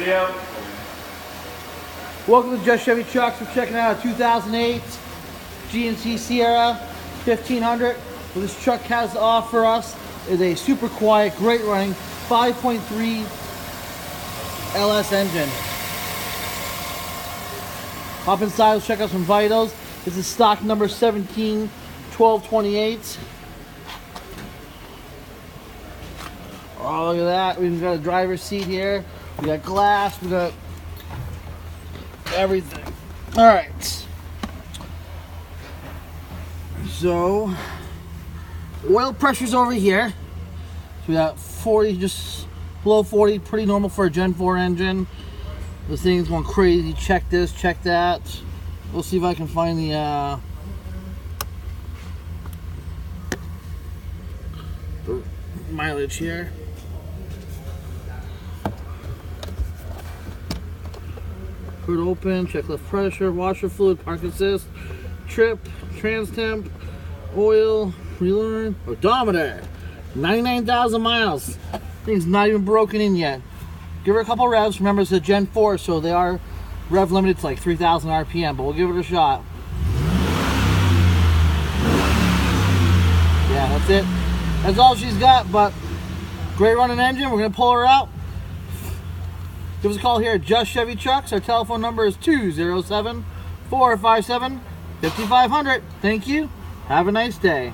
Video. Welcome to Just Chevy Trucks. We're checking out a 2008 GMC Sierra 1500. What this truck has to offer us is a super quiet, great running 5.3 LS engine. Hop inside, let's check out some vitals. This is stock number 171228. Oh, look at that. We've got a driver's seat here. We got glass. We got everything. All right. So, oil pressure's over here. So we got 40, just below 40, pretty normal for a Gen 4 engine. This thing's going crazy. Check this, check that. We'll see if I can find the mileage here. Put it open, check left pressure, washer fluid, park assist, trip, trans temp, oil, relearn, odometer. 99,000 miles. Thing's not even broken in yet. Give her a couple revs. Remember, it's a Gen 4, so they are rev limited to like 3,000 RPM, but we'll give it a shot. Yeah, that's it. That's all she's got, but great running engine. We're going to pull her out. Give us a call here at Just Chevy Trucks. Our telephone number is 207-457-5500. Thank you. Have a nice day.